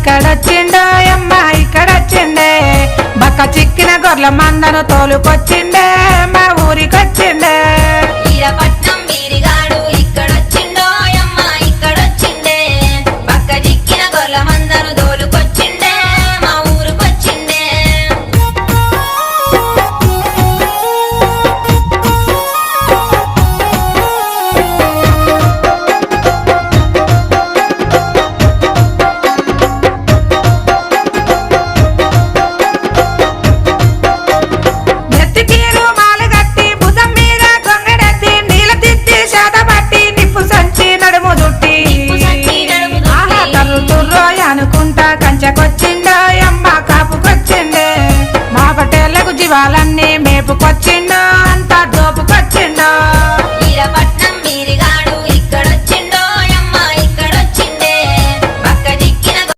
ఇక్కడొచ్చిండే అమ్మ ఇక్కడొచ్చిండే బక్క చిక్కిన గొర్రెల మందను తోలుకొచ్చిండే మా ఊరికొచ్చిండే వీరపట్నం వీరిగా